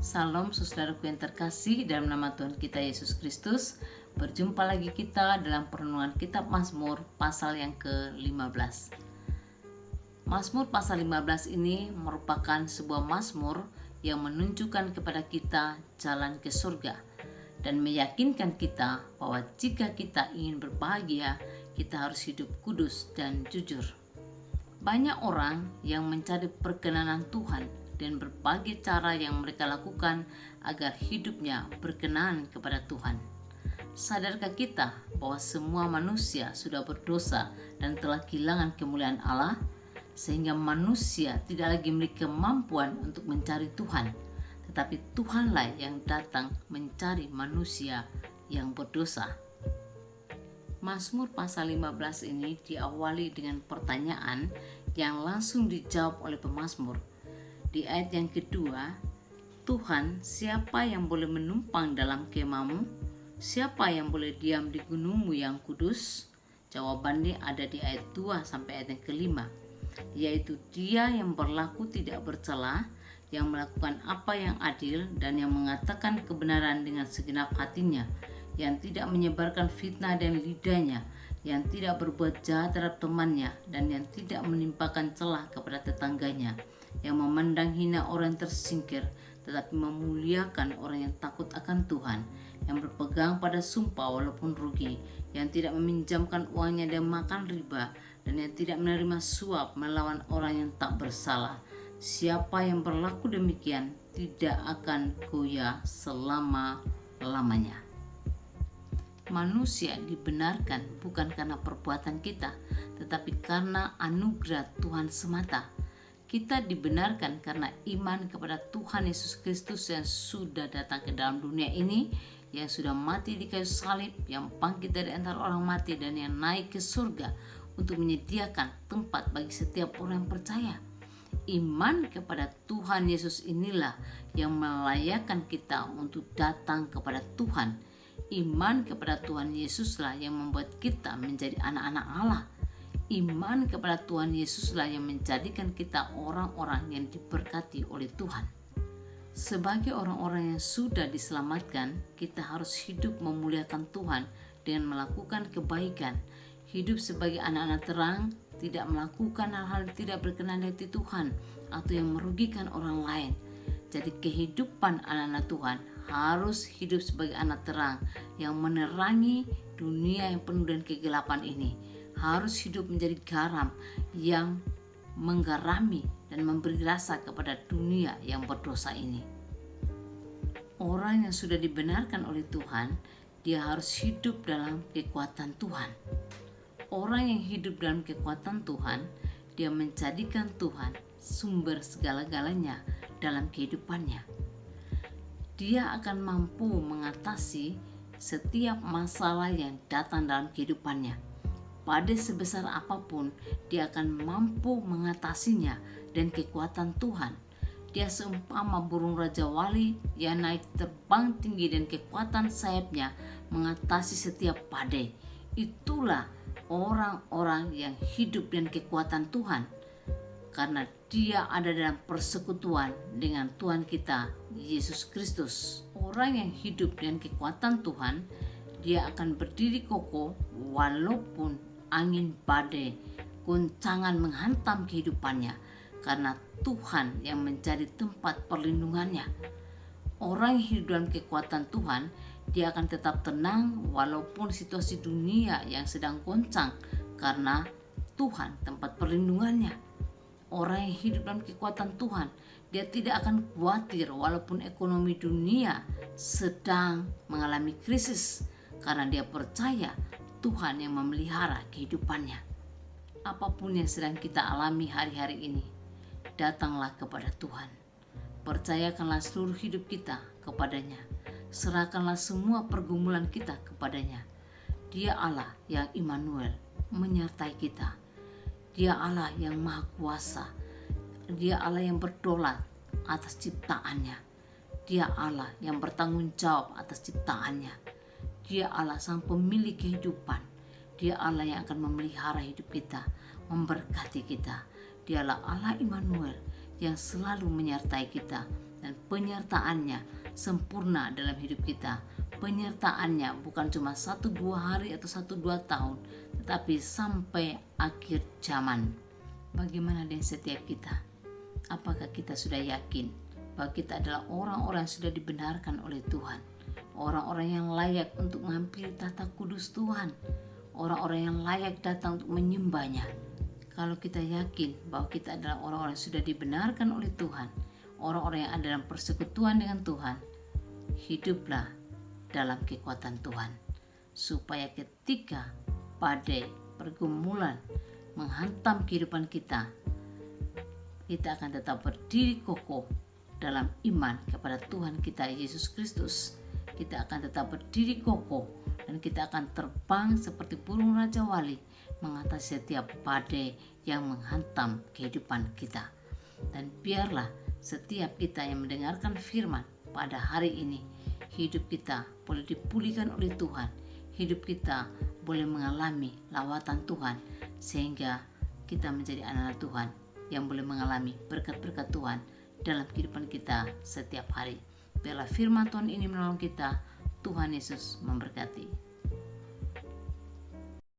Salam saudaraku yang terkasih dalam nama Tuhan kita Yesus Kristus. Berjumpa lagi kita dalam perenungan kitab Mazmur pasal yang ke-15. Mazmur pasal 15 ini merupakan sebuah mazmur yang menunjukkan kepada kita jalan ke surga dan meyakinkan kita bahwa jika kita ingin berbahagia, kita harus hidup kudus dan jujur. Banyak orang yang mencari perkenanan Tuhan dan berbagai cara yang mereka lakukan agar hidupnya berkenan kepada Tuhan. Sadarkah kita bahwa semua manusia sudah berdosa dan telah kehilangan kemuliaan Allah, sehingga manusia tidak lagi memiliki kemampuan untuk mencari Tuhan, tetapi Tuhanlah yang datang mencari manusia yang berdosa. Mazmur pasal 15 ini diawali dengan pertanyaan yang langsung dijawab oleh pemazmur. Di ayat yang kedua, Tuhan, siapa yang boleh menumpang dalam kemahmu? Siapa yang boleh diam di gunungmu yang kudus? Jawabannya ada di ayat 2 sampai ayat yang kelima, yaitu Dia yang berlaku tidak bercela, yang melakukan apa yang adil dan yang mengatakan kebenaran dengan segenap hatinya, yang tidak menyebarkan fitnah dan lidahnya, yang tidak berbuat jahat terhadap temannya, dan yang tidak menimpakan celah kepada tetangganya, yang memandang hina orang yang tersingkir, tetapi memuliakan orang yang takut akan Tuhan, yang berpegang pada sumpah walaupun rugi, yang tidak meminjamkan uangnya dan makan riba, dan yang tidak menerima suap melawan orang yang tak bersalah. Siapa yang berlaku demikian tidak akan goyah selama-lamanya. Manusia dibenarkan bukan karena perbuatan kita, tetapi karena anugerah Tuhan semata. Kita dibenarkan karena iman kepada Tuhan Yesus Kristus yang sudah datang ke dalam dunia ini, yang sudah mati di kayu salib, yang bangkit dari antara orang mati, dan yang naik ke surga untuk menyediakan tempat bagi setiap orang yang percaya. Iman kepada Tuhan Yesus inilah yang melayakkan kita untuk datang kepada Tuhan. Iman kepada Tuhan Yesuslah yang membuat kita menjadi anak-anak Allah. Iman kepada Tuhan Yesuslah yang menjadikan kita orang-orang yang diberkati oleh Tuhan. Sebagai orang-orang yang sudah diselamatkan, kita harus hidup memuliakan Tuhan dengan melakukan kebaikan, hidup sebagai anak-anak terang, tidak melakukan hal-hal yang tidak berkenan di hati Tuhan atau yang merugikan orang lain. Jadi kehidupan anak-anak Tuhan harus hidup sebagai anak terang yang menerangi dunia yang penuh dengan kegelapan ini. Harus hidup menjadi garam yang menggarami dan memberi rasa kepada dunia yang berdosa ini. Orang yang sudah dibenarkan oleh Tuhan, dia harus hidup dalam kekuatan Tuhan. Orang yang hidup dalam kekuatan Tuhan, dia menjadikan Tuhan sumber segala-galanya dalam kehidupannya. Dia akan mampu mengatasi setiap masalah yang datang dalam kehidupannya. Pada sebesar apapun, dia akan mampu mengatasinya dan kekuatan Tuhan. Dia seumpama burung Raja Wali yang naik terbang tinggi dan kekuatan sayapnya mengatasi setiap badai. Itulah orang-orang yang hidup dengan kekuatan Tuhan, karena dia ada dalam persekutuan dengan Tuhan kita Yesus Kristus. Orang yang hidup dengan kekuatan Tuhan, dia akan berdiri kokoh walaupun angin badai goncangan menghantam kehidupannya, karena Tuhan yang menjadi tempat perlindungannya. Orang yang hidup dalam kekuatan Tuhan, dia akan tetap tenang walaupun situasi dunia yang sedang goncang, karena Tuhan tempat perlindungannya. Orang yang hidup dalam kekuatan Tuhan, dia tidak akan khawatir walaupun ekonomi dunia sedang mengalami krisis, karena dia percaya Tuhan yang memelihara kehidupannya. Apapun yang sedang kita alami hari-hari ini, datanglah kepada Tuhan. Percayakanlah seluruh hidup kita kepadanya. Serahkanlah semua pergumulan kita kepadanya. Dia Allah yang Immanuel, menyertai kita. Dia Allah yang maha kuasa. Dia Allah yang berdaulat atas ciptaannya. Dia Allah yang bertanggung jawab atas ciptaannya. Dia Allah sang pemilik kehidupan. Dia Allah yang akan memelihara hidup kita, memberkati kita. Dialah Allah Immanuel yang selalu menyertai kita dan penyertaannya sempurna dalam hidup kita. Penyertaannya bukan cuma 1-2 hari atau 1-2 tahun, tetapi sampai akhir zaman. Bagaimana dengan setiap kita? Apakah kita sudah yakin bahwa kita adalah orang-orang yang sudah dibenarkan oleh Tuhan, orang-orang yang layak untuk menghampiri tahta kudus Tuhan, orang-orang yang layak datang untuk menyembahnya? Kalau kita yakin bahwa kita adalah orang-orang yang sudah dibenarkan oleh Tuhan, orang-orang yang ada dalam persekutuan dengan Tuhan, hiduplah dalam kekuatan Tuhan, supaya ketika badai pergumulan menghantam kehidupan kita, kita akan tetap berdiri kokoh dalam iman kepada Tuhan kita Yesus Kristus. Kita akan tetap berdiri kokoh dan kita akan terbang seperti burung Raja Wali mengatasi setiap badai yang menghantam kehidupan kita. Dan biarlah setiap kita yang mendengarkan firman pada hari ini, hidup kita boleh dipulihkan oleh Tuhan, hidup kita boleh mengalami lawatan Tuhan, sehingga kita menjadi anak-anak Tuhan yang boleh mengalami berkat-berkat Tuhan dalam kehidupan kita setiap hari. Biarlah firman Tuhan ini menolong kita. Tuhan Yesus memberkati.